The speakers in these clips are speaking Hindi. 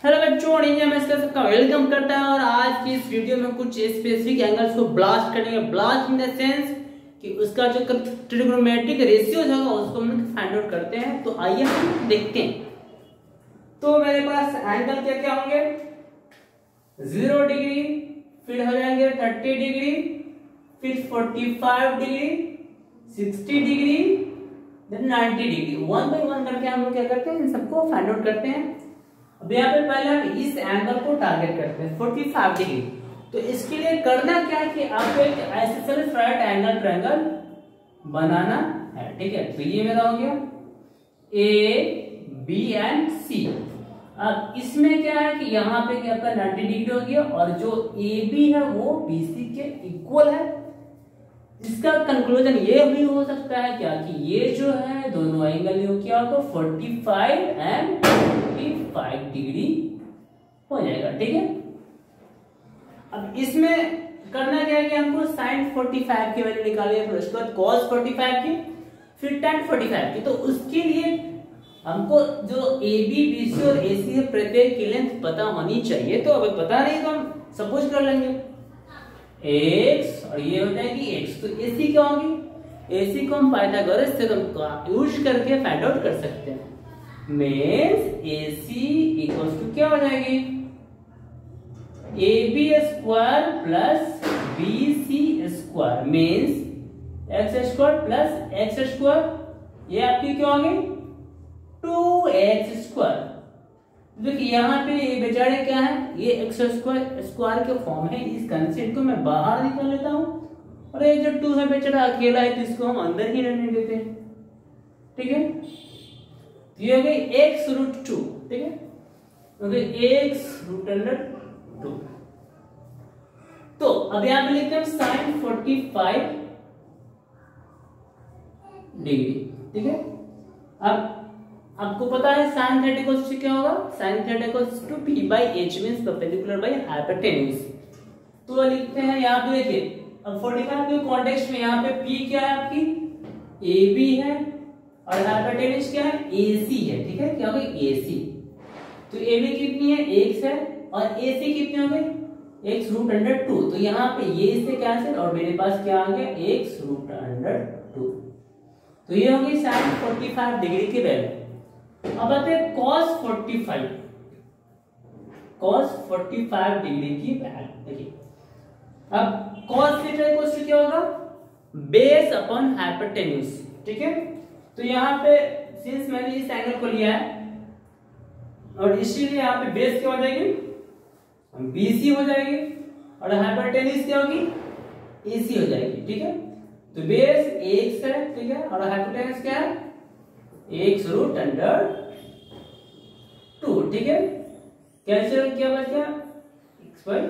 हेलो बच्चों, इंडिया में सबका वेलकम करता है। और आज की इस वीडियो में कुछ स्पेसिफिक एंगल्स को ब्लास्ट करेंगे। ब्लास्ट इन द सेंस कि उसका जो ट्रिग्नोमेट्रिक रेशियोज होगा उसको हम फाइंड आउट करते हैं। तो आइए हम देखते हैं। तो मेरे पास एंगल क्या क्या होंगे, 0 डिग्री, फिर हो जाएंगे 30 डिग्री, फिर 45 degree, 60 degree, then 90 degree. One by one करके हम लोग क्या करते हैं, इन सबको फाइंड आउट करते हैं। अब यहाँ पे पहले हम इस एंगल को टारगेट करते हैं 45 डिग्री। तो इसके लिए करना क्या है कि आपको एक आइसोसेलेस राइट एंगल ट्रायंगल बनाना है। ठीक है, तो ये मेरा हो गया ए बी एंड सी। अब इसमें क्या है कि यहाँ पे क्या आपका 90 डिग्री हो गया और जो ए बी है वो बी सी के इक्वल है। इसका कंक्लूजन ये भी हो सकता है क्या कि ये जो है दोनों एंगल क्या होगा 45 एंड 45 डिग्री हो जाएगा। ठीक है, अब इसमें करना क्या है कि हमको sin 45 की वैल्यू निकाली है, फिर उसके बाद cos 45 की, फिर tan 45 की। तो उसके लिए हमको जो AB, BC और AC है प्रत्येक की लेंथ पता होनी चाहिए। तो अब पता नहीं तो हम सपोज कर लेंगे x और ये हो जाएगी x। तो AC क्या होगी, AC को हम पाइथागोरस थ्योरम यूज करके फाइंड आउट कर सकते हैं। मीन्स AC इक्वल्स टू क्या हो जाएगी, AB square plus BC square means x square plus x square. ये आपकी क्या होगी 2x स्क्वायर। देखिए यहाँ पे ये बेचारे क्या है, ये x स्क्वायर के फॉर्म है। इस कंसेप्ट को मैं बाहर निकाल लेता हूँ और ये जो 2 है बेचारा अकेला है, तो इसको हम अंदर ही रहने देते हैं। ठीक है, ये हो गई x रूट 2। ठीक है, हो गई x रूट अंडर 2। तो अब यहां पे लिखते हैं sin 45 डिग्री। ठीक है, अब आपको पता है sin थीटा इक्वल्स टू क्या होगा, sin theta equals to p by h means perpendicular by hypotenuse. तो लिखते हैं यहाँ पे, देखिए अब 45 के कॉन्टेक्स्ट में यहाँ पे p क्या है आपकी ab है और हाइपोटेन्यूज क्या है AC है। ठीक है, क्या हो गई AC। तो AB कितनी है x है और AC कितनी हो गई x रूट अंडर 2। तो यहाँ पे ये इससे कैंसिल और मेरे पास क्या आ गया x रूट अंडर 2। तो ये हो गई sin 45 डिग्री की वैल्यू। अब आते हैं cos 45 डिग्री की वैल्यू। देखिए अब cos थीटा इक्वल्स टू क्या होगा, बेस अपॉन हाइपोटेन्यूज। ठीक है, तो यहाँ पे सिंस मैंने इस एंगल को लिया है और इसीलिए यहाँ पे बेस क्या हो जाएगी BC हो जाएगी और हाइपोटेन्यूज क्या होगी AC हो जाएगी। ठीक है, तो बेस x है। ठीक है, और हाइपोटेन्यूज क्या है x रूट अंडर 2। ठीक है, कैंसिल क्या बच गया x बाय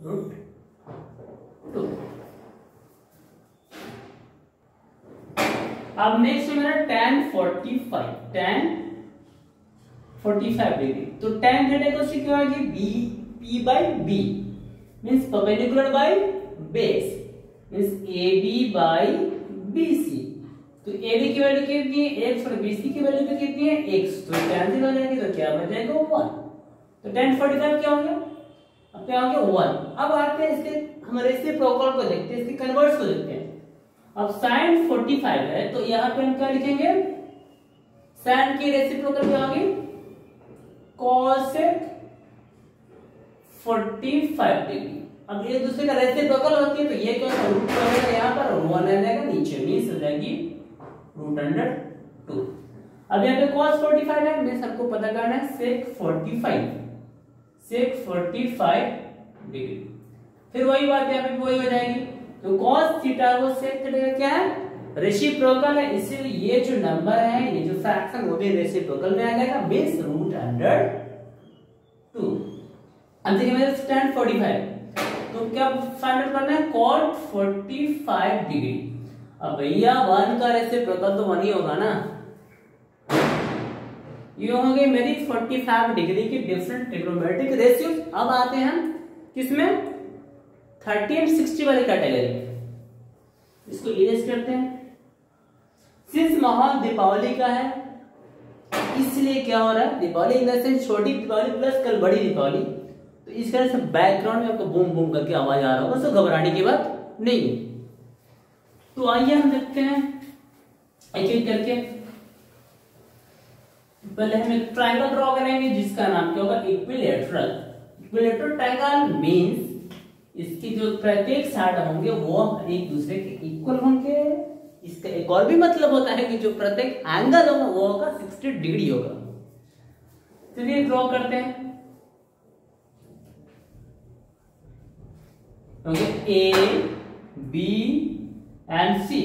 रूट 2। अब नेक्स्ट मेरा tan 45 डिग्री। तो tan थीटा इक्वल्स टू क्या होगी p by b means perpendicular by base means AB by BC। तो AB की वैल्यू कितनी है x और BC की वैल्यू कितनी है x। तो कैंसिल हो जाएगी, तो क्या बच जाएगा 1। तो tan 45 क्या हो गया, अब क्या हो गया 1। अब आते हैं इसके हम रेसिप्रोकल को देखते हैं, इसके कन्वर्स को देखते हैं। अब sin 45 है तो यहाँ पे हम क्या लिखेंगे, sin की रेसिप्रोकल क्या होगी cosec 45 डिग्री। अब एक दूसरे का रेसिप्रोकल होती है तो ये क्या रूट रहेगा यहाँ पर और 1 रहेगा नीचे, मींस हो जाएगी रूट अंडर 2। अब यहाँ पे cos 45 है, मैं सबको पता करना है sec 45 डिग्री। फिर वही बात यहाँ पे वही हो जाएगी। तो cos थीटा वो sec थीटा का क्या है रेसिप्रोकल है, इसीलिए ये जो नंबर है ये जो फ्रैक्शन वो भी रेसिप्रोकल में आ जाएगा मींस रूट अंडर 2। अब देखिए मेरे tan 45 तो क्या फाइंड आउट करना है cot 45 डिग्री। अब भैया 1 का रेसिप्रोकल तो 1 ही होगा ना। ये हो गई मेरी 45 डिग्री की डिफरेंट ट्रिग्नोमेट्रिक रेशियोज। अब आते हैं हम किसमें 30 एंड 60 वाली कैटेगरी। इसको इरेज करते हैं। सिंस माहौल दीपावली का है इसलिए क्या हो रहा है, दीपावली इन द सेंस छोटी दीपावली प्लस कल बड़ी दीपावली, तो इस तरह से बैकग्राउंड में आपको बूम बूम करके आवाज आ रहा होगा, तो घबराने की बात नहीं है। तो आइए हम देखते हैं एक एक करके। पहले हम एक ट्रायंगल ड्रॉ करेंगे जिसका नाम क्या होगा, इक्विलैटरल। इक्विलैटरल ट्रायंगल मींस इसकी जो प्रत्येक साइड होंगे वो एक दूसरे के इक्वल होंगे। इसका एक और भी मतलब होता है कि जो प्रत्येक एंगल होगा वो होगा 60 डिग्री होगा। चलिए ड्रॉ करते हैं। ए बी एंड सी।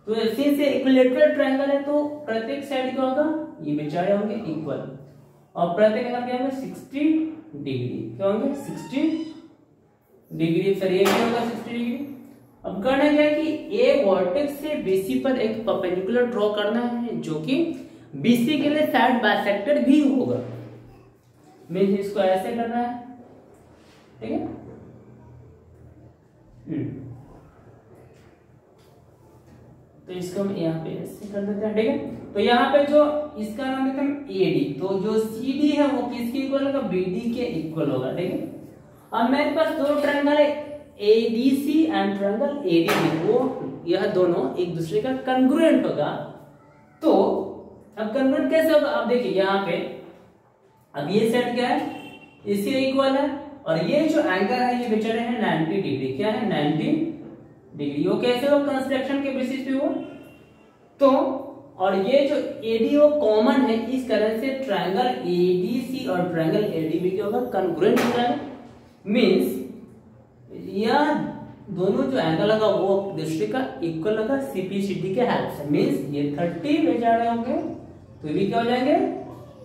तो सी से इक्विलैटरल ट्रायंगल है तो प्रत्येक साइड क्या होगा, ये बेचारे होंगे इक्वल, और प्रत्येक एंगल क्या होगा 60 डिग्री। क्या होंगे 60 डिग्री। सर ये क्या होगा 60 डिग्री। अब करना क्या है कि ए वर्टेक्स से बीसी पर एक परपेंडिकुलर ड्रॉ करना है जो कि बीसी के लिए साइड बाइसेक्टर भी होगा। मींस इसको ऐसे करना है, ठीक है। तो इसको हम यहाँ पे ऐसे कर देते हैं, ठीक है। तो यहाँ पे जो इसका नाम देते हैं एडी, तो जो सीडी है वो किसके इक्वल होगा, बीडी के इक्वल होगा, ठीक है। अब मेरे पास दो ट्रायंगल है एडीसी एंड ट्रायंगल एडीबी, वो यह दोनों एक दूसरे का कंग्रुएंट होगा। तो अब कंग्रुएंट कैसे होगा, अब देखिए यहाँ पे अब ये सेट क्या है, इसके इक्वल है, और ये जो एंगल है ये बेचारे हैं 90 डिग्री। क्या है 90 डिग्री। वो कैसे हो, कंस्ट्रक्शन के बेसिस पे हो। तो और ये जो एडी वो कॉमन है, इस तरह से ट्रायंगल एडीसी और ट्रायंगल एडीबी क्या होगा, कंग्रुएंट हो जाएगा। मींस यह दोनों जो एंगल होगा वो दूसरे का इक्वल होगा सीपीसीडी के हेल्प से। मींस ये 30 बेचारे होंगे तो ये क्या हो जाएंगे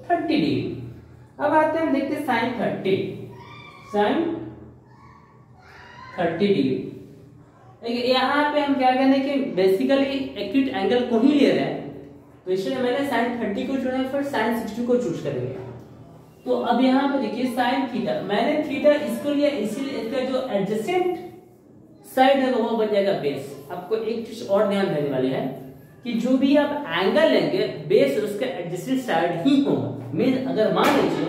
30 डिग्री। अब आते हैं देखते हैं साइन 30 डिग्री। यहाँ पे हम क्या कहते हैं कि बेसिकली एक्यूट एंगल को ही ले रहे हैं, तो इसलिए मैंने साइन 30 को चुना है, फिर साइन 60 को चूज करेंगे। तो अब यहाँ पे देखिए साइन थीटा, मैंने थीटा इसको लिया इसीलिए इसका जो एडजेसेंट साइड है वो बन जाएगा बेस। आपको एक चीज और ध्यान देने वाली है कि जो भी आप एंगल लेंगे बेस उसका एडजेसेंट साइड ही होगा। मीन अगर मान लीजिए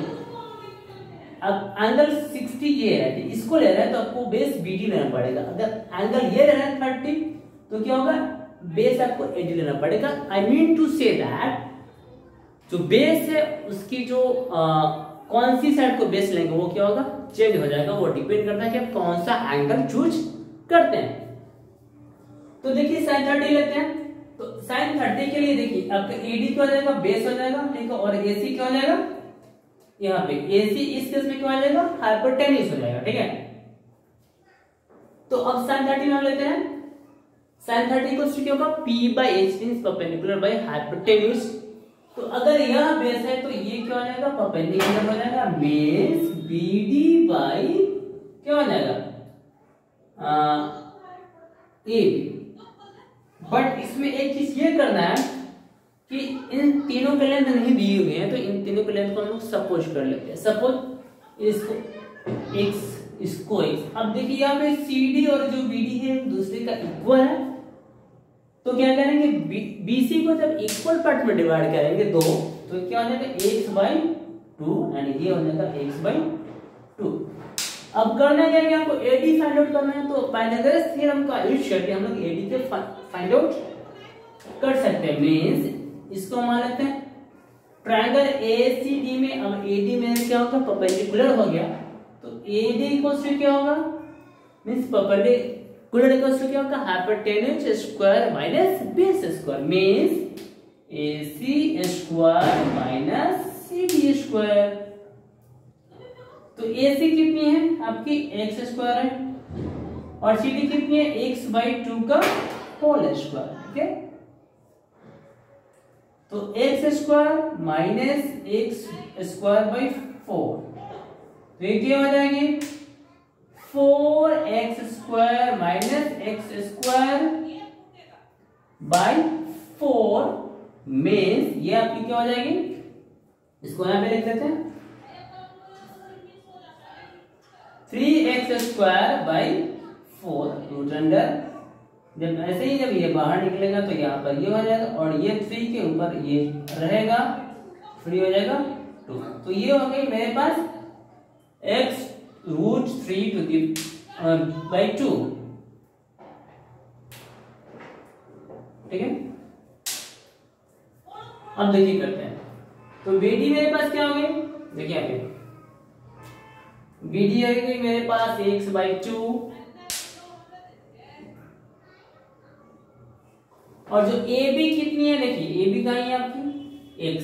अब एंगल 60 ये है, इसको ले रहे हैं तो आपको बेस बीडी लेना पड़ेगा। अगर एंगल ये ले रहे हैं 30 तो क्या होगा, बेस आपको एडी लेना पड़ेगा। I mean to say that जो बेस है उसकी जो कौन सी साइड को बेस लेंगे वो क्या होगा, चेंज हो जाएगा। वो डिपेंड करता है कि आप कौन सा एंगल चूज करते हैं। तो देखिए साइन 30 लेते हैं, तो साइन 30 के लिए देखिए आपका एडी क्या हो जाएगा, बेस हो जाएगा, ठीक है। और एसी क्या हो जाएगा, यहाँ पे एसी इस केस में क्या हो जाएगा, हाइपोटेन्यूज हो जाएगा, ठीक है। तो अब साइन 30 में हम लेते हैं, साइन 30 को क्या होगा, P by H means perpendicular by hypotenuse. तो अगर यह बेस है तो ये क्या हो जाएगा, परपेंडिकुलर हो जाएगा, मींस BD बाय क्या हो जाएगा AB। बट इसमें एक चीज ये करना है कि इन तीनों के लेंथ नहीं दिए हुए हैं, तो इन तीनों के लेंथ को हम लोग सपोज कर लेते हैं। सपोज इसको x, इसको x। अब देखिए यहाँ पे CD और जो BD है दूसरे का इक्वल है, तो क्या करेंगे BC को जब इक्वल पार्ट में डिवाइड करेंगे दो, तो क्या हो जाएगा x/2 एंड ये हो जाएगा x/2। अब करना क्या है, आपको AD फाइंड आउट करना है, तो पाइथागोरस थ्योरम का यूज करके हम लोग AD के फाइंड आउट कर सकते हैं। मींस इसको मान लेते हैं ट्रायंगल ACD में, अब AD में क्या होगा, परपेंडिकुलर हो गया, तो AD इक्वल्स टू क्या होगा, मींस परपेंडिकुलर इक्वल्स टू क्या होगा, hypotenuse square minus base square, means AC square minus CD square. तो AC कितनी है आपकी x स्क्वायर है, और CD कितनी है x/2 का होल स्क्वायर, ठीक है। तो x square minus x square by 4, तो ये क्या हो जाएगी 4x square minus x square by 4, means ये आपकी क्या हो जाएगी, इसको यहां पे लिख देते हैं 3x square by 4 root under, जब ऐसे ही जब ये बाहर निकलेगा तो यहाँ पर ये हो जाएगा, और ये 3 के ऊपर ये रहेगा 3 हो जाएगा 2। तो ये हो गई मेरे पास x √3 टू दी बाई 2। ठीक है, अब देखिए करते हैं। तो BD मेरे पास क्या हो गई, देखिए यहाँ पे BD आ गई मेरे पास x/2, और जो AB कितनी है, देखिए AB कहाँ है आपकी x,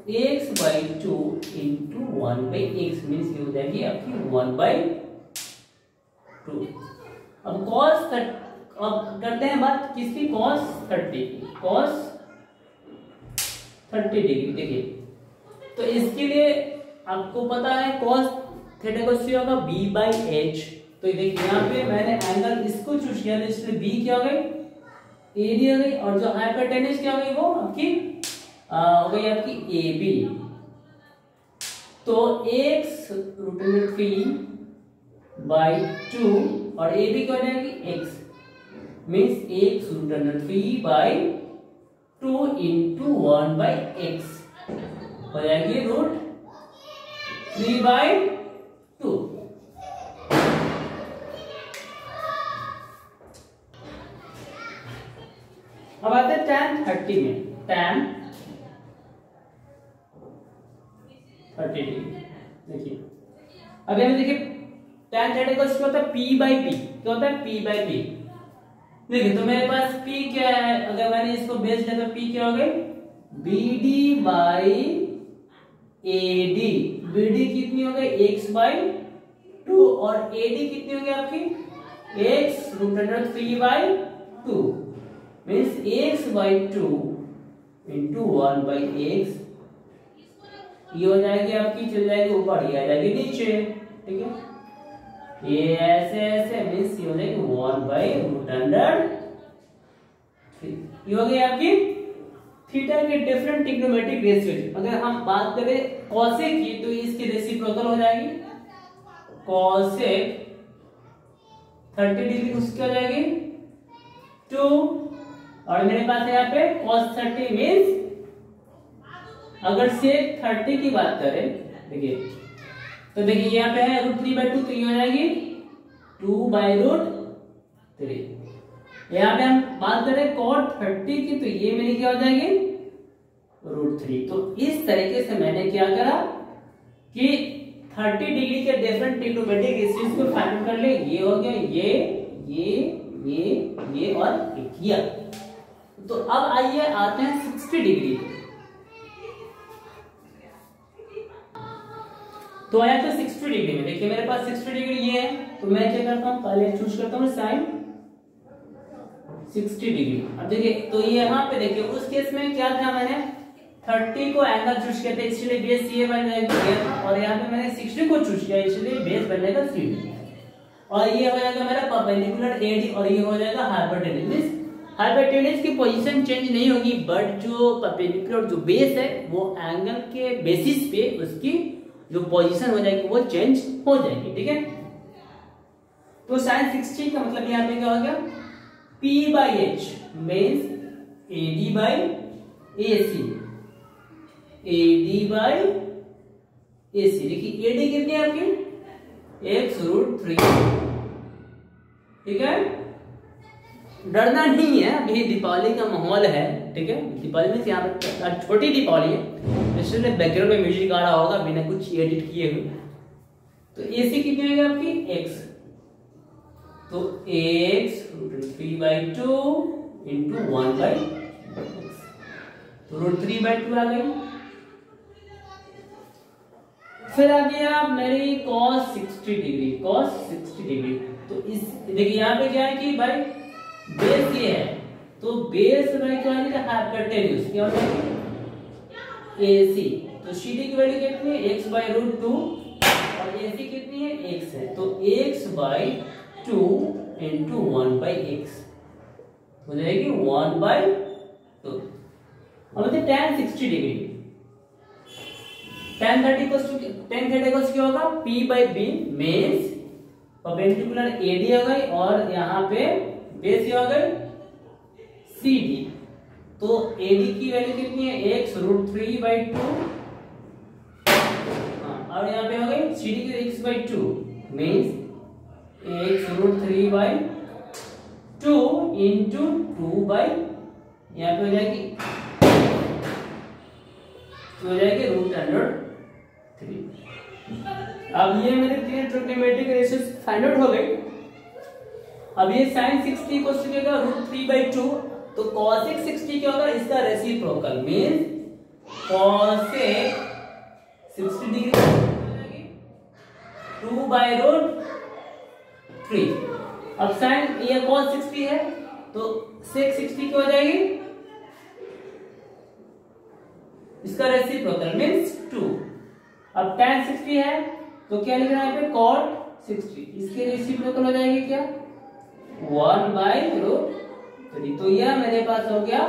x/2 into 1/x means ये हो जाएगी आपकी 1/2। अब cos, अब करते हैं बात किसकी, cos 30 की, cos 30 डिग्री। देखिए तो इसके लिए आपको पता है cos थीटा को सी होगा b/h। तो देखिए यहाँ पे मैंने एंगल इसको चूज किया, इसलिए b क्या हो गई, AD हो गई, और जो हाइपोटेन्यूज क्या हो गई वो आपकी हो गई आपकी AB। तो x √3/2 और AB क्या हो जाएगी x, means x √3/2 into 1/x हो जाएगी √3/2। अब आते हैं tan 30 में, tan 30 डिग्री। देखिए अब यहाँ देखिए tan 30 का क्या होता है, p/p, क्या होता है p/p। देखिए तो मेरे पास p क्या है, अगर मैंने इसको बेस लिया तो p क्या हो गई, BD/AD। BD कितनी हो गई, x/2, और AD कितनी हो गई आपकी, x √3/2 means x/2 into 1/x। ये हो जाएगी आपकी, चल जाएगी ऊपर, ये आ जाएगी नीचे। ठीक है, ये ऐसे ऐसे मीन्स ये हो जाएगी 1/√3। ये हो गई आपकी थीटा के डिफरेंट ट्रिग्नोमेट्रिक रेशियो। अगर हम बात करें कॉसेक की तो इसकी रेसिप्रोकल हो जाएगी, कॉसेक 30 डिग्री उसकी हो जाएगी 2, और मेरे पास है यहाँ पे cos 30 मीन्स अगर sec 30 की बात करें, देखिए तो देखिए यहाँ पे है √3/2, तो ये हो जाएगी 2/√3। यहाँ पे हम बात करें cot 30 की, तो ये मेरी क्या हो जाएगी √3। तो इस तरीके से मैंने क्या करा कि 30 डिग्री के डिफरेंट ट्रिग्नोमेट्रिक रेशियोज को फाइंड कर ले। ये हो गया ये और ये। तो अब आइए आते हैं 60 डिग्री। तो आया तो 60 डिग्री में, देखिए मेरे पास 60 डिग्री ये है, तो मैं क्या करता हूँ, पहले चूज करता हूँ sin 60 डिग्री। अब देखिए तो ये यहाँ पे देखिए उस केस में क्या था, मैंने 30 को एंगल चूज किया था इसलिए बेस ये बन जाएगा, और यहाँ पे मैंने 60 को चूज किया इसलिए बेस बन जाएगा CD, और ये हो जाएगा मेरा परपेंडिकुलर AD, और ये हो जाएगा हाइपोटेन्यूज। हाइपोटेन्यूज की पोजीशन चेंज नहीं होगी, बट जो परपेंडिकुलर जो बेस है वो एंगल के बेसिस पे उसकी जो पोजीशन हो जाएगी वो चेंज हो जाएगी। ठीक है, तो sin 60 का मतलब यहाँ पे क्या हो गया, p/h मीन्स AD/AC। देखिए AD कितनी है आपकी, x√3। ठीक है, डरना नहीं है, अभी दीपावली का माहौल है। ठीक है, दीपावली में यहाँ पर छोटी दीपावली है इसलिए बैकग्राउंड में म्यूजिक आ रहा होगा बिना कुछ एडिट किए हुए। तो AC कितनी होगी आपकी x, तो x √3/2 इंटू 1/x, तो √3/2 आ गई। फिर आ गया मेरी cos 60 डिग्री। तो इस देखिए यहाँ पे क्या है कि भाई बेस ये है, तो बेस भाई क्या है, हाइपोटेन्यूज क्या हो जाएगी AC। तो CD की वैल्यू कितनी है, x/√2, और AC कितनी है, x है, तो x/2 इंटू 1/x हो जाएगी 1/2। अब देखिए tan 60 डिग्री, tan 30 को क्या होगा, p/b मीन्स परपेंडिकुलर AD हो गई, और यहाँ पे बेस हो गई CD। तो AD की वैल्यू कितनी है, x√3/2। और यहाँ पे हो गई CD की x/2 means x√3/2 into 2 by, यहाँ पे हो जाएगी √3। अब ये मेरे तीन ट्रिग्नोमेट्रिक रेशियोज फाइंड आउट हो गई। अब ये sin 60 को सीखेगा √3/2, तो cosec 60 क्या होगा, इसका रेसिप्रोकल मींस cosec 60 डिग्री 2/√3। अब sin ये cos 60 है तो sec 60 क्या हो जाएगी, इसका रेसिप्रोकल मींस 2। अब tan 60 है तो क्या लिखना है यहाँ पे, cot 60, इसके रेसिप्रोकल हो जाएगी क्या, 1/√3। तो यह मेरे पास हो गया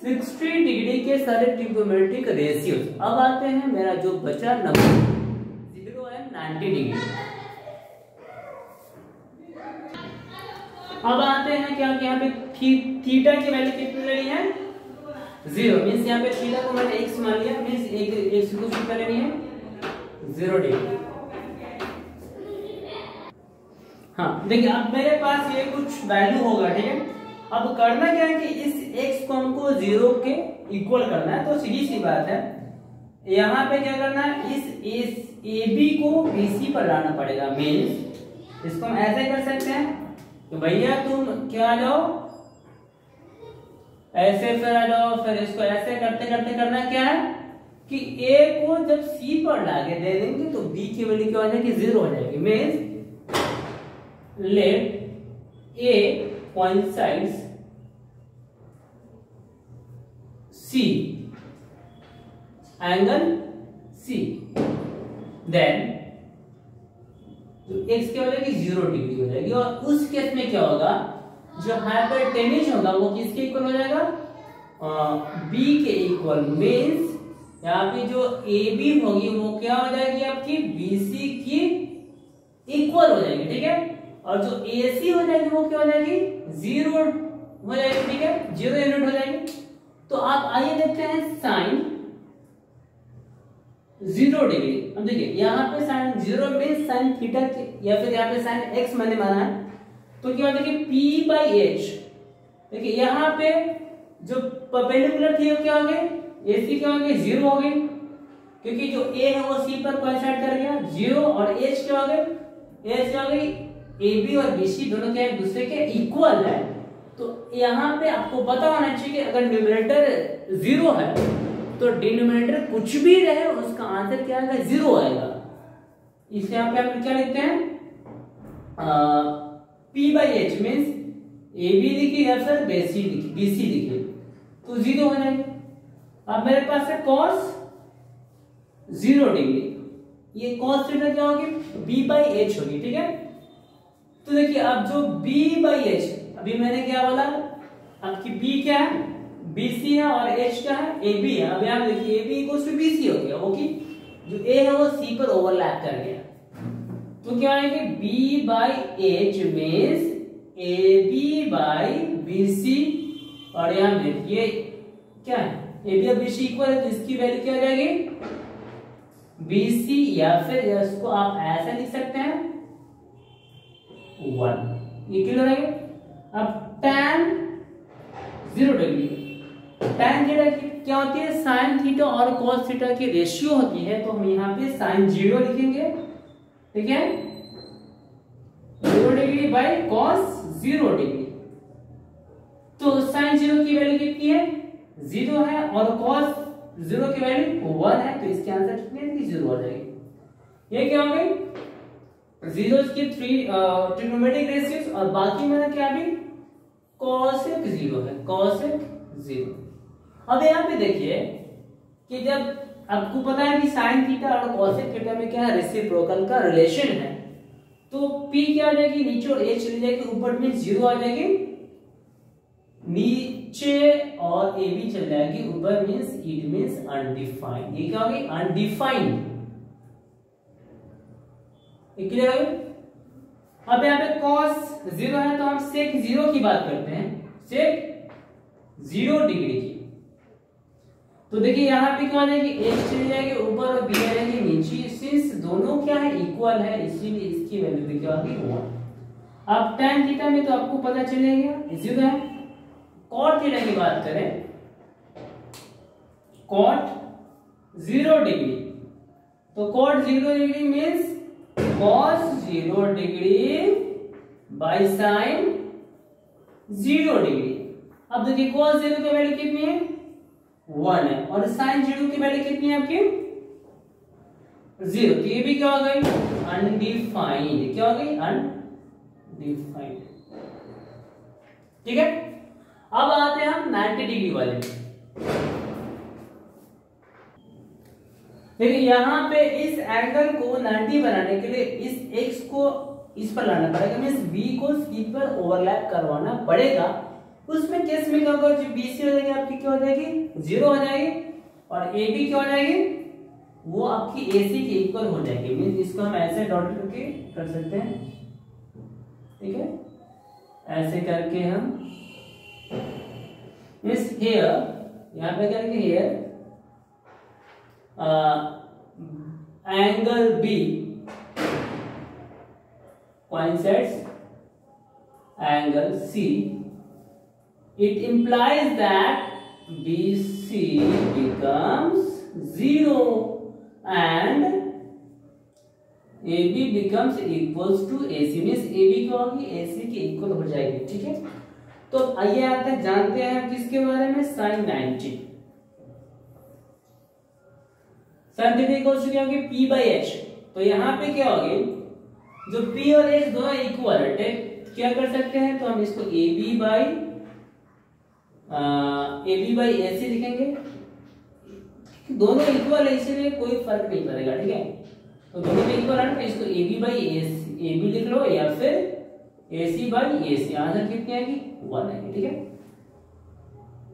60 डिग्री के सारे ट्रिग्नोमेट्रिक रेशियोज। अब आते हैं मेरा जो बचा नंबर 0 एंड 90 डिग्री। अब आते हैं क्या कि यहाँ पे थीटा की वैल्यू कितनी लेनी है, 0 मींस यहाँ पे थीटा को मैंने x मान लिया मींस एक को कितना लेनी है, 0 डिग्री। हाँ देखिए अब मेरे पास ये कुछ वैल्यू होगा, ठीक है। अब करना क्या है कि इस x को हमको 0 के इक्वल करना है, तो सीधी सी बात है यहाँ पे क्या करना है, इस AB को BC पर लाना पड़ेगा। मींस इसको हम ऐसे कर सकते हैं तो भैया तुम क्या आ जाओ ऐसे, फिर आ जाओ, फिर इसको ऐसे करते करते करना क्या है कि A को जब C पर लाके दे देंगे तो B की वैल्यू क्या हो जाएगी, 0 हो जाएगी। Means let A coincides C angle C, then x क्या हो जाएगी, 0 डिग्री हो जाएगी। और उस केस में क्या होगा, जो हाइपोटेन्यूज होगा वो किसके इक्वल हो जाएगा, B के इक्वल। मींस यहाँ पे जो AB होगी वो क्या हो जाएगी आपकी, BC की इक्वल हो जाएगी, ठीक है। और जो AC हो जाएगी वो क्या हो जाएगी, 0 हो जाएगी, ठीक है, 0 यूनिट हो जाएगी। तो आप आइए देखते हैं साइन 0 डिग्री। अब देखिए यहाँ पे साइन 0 में साइन थीटा या फिर यहाँ पे साइन x मैंने माना है, तो क्या देखिए P/h। देखिए यहाँ पे जो परपेंडिकुलर थी वो क्या हो गई, AC क्या हो गई, 0 हो गई, क्योंकि जो A है वो C पर कोइंसाइड कर गया 0। और H क्या हो गई, H क्या हो गई, AB और BC दोनों क्या एक दूसरे के इक्वल है। तो यहाँ पे आपको पता होना चाहिए कि अगर न्यूमरेटर 0 है तो डिनोमिनेटर कुछ भी रहे उसका आंसर क्या आएगा, 0 आएगा। इसे यहाँ पे हम क्या लिखते हैं, P/h मींस AB लिखी या फिर BC लिखी तो 0 हो जाएगा। अब मेरे पास है cos 0 डिग्री, ये cos थीटा क्या होगी, B/h होगी, ठीक है। तो देखिए अब जो B/h, अभी मैंने क्या बोला, आपकी B क्या है, BC है, और H क्या है, AB है। अब यहाँ देखिए AB इक्वल्स टू BC हो गया, ओके। जो A है वो C पर ओवरलैप कर गया, तो क्या आएगा, B/h मींस AB/BC। और यहाँ देखिए क्या है, AB और BC इक्वल है तो इसकी वैल्यू क्या हो जाएगी, BC, या फिर इसको आप ऐसा लिख सकते हैं 1। ये क्लियर है। अब tan 0 डिग्री, tan थीटा क्या होती है, sin थीटा और cos थीटा की रेशियो होती है, तो हम यहाँ पे sin 0 लिखेंगे, ठीक है, 0 डिग्री बाय cos 0 डिग्री। तो sin 0 की वैल्यू कितनी है, 0 है, और cos 0 की वैल्यू 1 है, तो इसके आंसर कितनी है, 0 हो जाएगी। ये क्या हो गई, 0 की 3 ट्रिग्नोमेट्रिक रेशियोज, और बाकी मेरा क्या भी cosec 0 है, cosec 0। अब यहाँ पे देखिए कि जब आपको पता है कि sin थीटा और cosec थीटा में क्या है, रेसिप्रोकल का रिलेशन है, तो P क्या आ जाएगी, नीचे, और H चली जाएगी ऊपर में 0 आ जाएगी नीचे, और AB चल जाएगी ऊपर मींस इट मींस अनडिफाइंड। ये क्या होगी, अनडिफाइंड। क्लियर है। अब यहाँ पे cos 0 है तो हम sec 0 की बात करते हैं, sec 0 डिग्री की। तो देखिए यहाँ पे क्या हो जाएगी, x चली जाएगी ऊपर और b आ जाएगी नीचे। सिंस दोनों क्या है, इक्वल है, इसीलिए इसकी वैल्यू भी क्या होगी 1। अब tan थीटा में तो आपको पता चलेगा 0 है। cot थीटा की बात करें, cot 0 डिग्री, तो cot 0 degree means cos 0 degree by sine 0 degree. अब देखिए cos 0 की वैल्यू कितनी है, 1 है, और साइन 0 की वैल्यू कितनी है आपकी 0। तो ये भी क्या हो गई, अनडिफाइंड। क्या हो गई, अनडिफाइंड। ठीक है, अब आते हैं हम 90 डिग्री वाले में। देखिए यहाँ पे इस एंगल को 90 बनाने के लिए इस x को इस पर लाना पड़ेगा, मींस b को c पर ओवरलैप करवाना पड़ेगा। उसमें केस में क्या होगा, जो BC हो जाएगी आपकी क्या हो जाएगी 0 हो जाएगी, और AB क्या हो जाएगी, वो आपकी AC के इक्वल हो जाएगी। मींस इसको हम ऐसे डॉट करके कर सकते हैं। ठीक है, ऐसे करके हम मींस हियर, यहाँ पे करके here angle B coincides angle C, it implies that BC becomes 0 and AB becomes equals to AC, means AB क्या होगी, AC के इक्वल हो जाएगी। ठीक है, तो आइए आते हैं, जानते हैं किसके बारे में, sin 90। sin theta equals to क्या होगी, P by H। तो यहाँ पे क्या होगी, जो P और H दोनों इक्वल है, क्या कर सकते हैं, तो हम इसको AB by AC लिखेंगे। दोनों इक्वल है इसीलिए कोई फर्क नहीं पड़ेगा। ठीक है, तो दोनों में इक्वल है तो इसको AB by AB लिख लो, या फिर AC by AC। आंसर कितनी आएगी, 1 आएगी। ठीक है,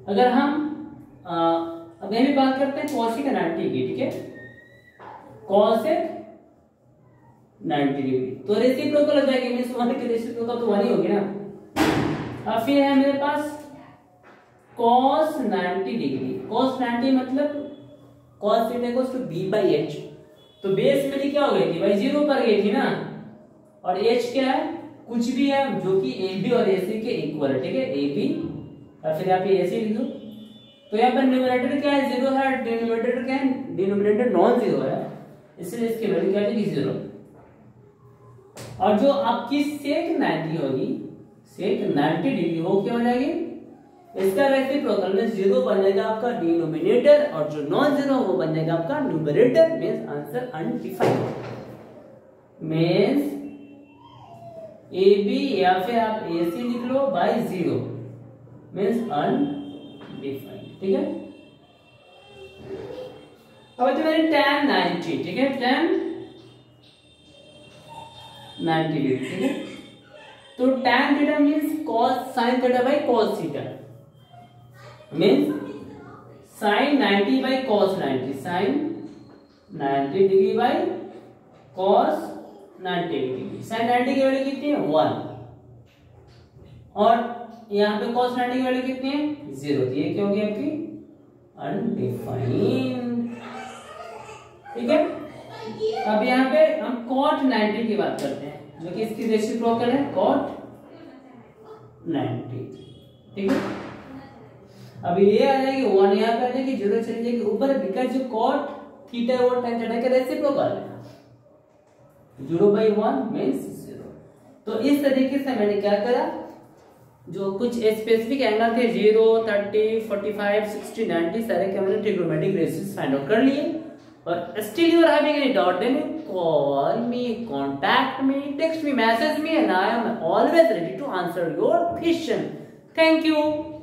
अगर हम अब यह भी बात करते हैं cosec 90 की। ठीक है, cosec 90 डिग्री, तो रेसिप्रोकल हो जाएगी, मींस 1 की रेसिप्रोकल तो 1 ही होगी ना। अब फिर है मेरे पास cos 90 डिग्री, cos 90 मतलब cos theta equals to b by h। तो बेस मेरी क्या हो गई थी भाई, 0 पर गई थी ना, और h क्या है, कुछ भी है जो कि AB और AC के इक्वल है। ठीक है, AB और फिर यहाँ पे AC लिख दो। तो यहाँ पर न्यूमरेटर क्या है, 0 है, डिनोमिनेटर क्या है, डिनोमिनेटर नॉन 0 है, इसलिए इसकी वैल्यू क्या है 0। और जो आपकी sec 90 होगी, sec 90 डिग्री वो क्या हो जाएगी, इसका रेसिप्रोकल में 0 बनेगा आपका डिनोमिनेटर, और जो नॉन 0 वो बनेगा आपका numerator. Means answer undefined, means AB या फिर आप AC लिख लो बाय 0, मींस अनडिफाइंड। ठीक है, अब जो मेरे tan 90, ठीक है, tan 90 डिग्री। ठीक है, तो tan theta means cos sin theta by cos theta, means sin 90 by cos 90, sin 90 degree by cos 90 degree. sin 90 की वैल्यू कितनी है 1, और यहाँ पे cos 90 की वैल्यू कितनी है 0। तो ये क्या होगी आपकी अनडिफाइंड। ठीक है, अब यहाँ पे हम cot 90 की बात करते हैं, जो कि इसकी रेसिप्रोकल है cot 90। ठीक है, अब ये आ जाएगी 1, यहाँ पे आ जाएगी 0 चली जाएगी ऊपर, बिकॉज जो cot थीटा और tan थीटा के रेसिप्रोकल है, 0/1 मींस 0। तो इस तरीके से मैंने क्या करा, जो कुछ स्पेसिफिक एंगल थे 0, 30, 45, 60, 90 सारे के मैंने ट्रिग्नोमेट्रिक रेशियोज फाइंड आउट कर लिए। और still you are having any doubt, then call me, contact me, text me, message me, and I am always ready to answer your question. Thank you.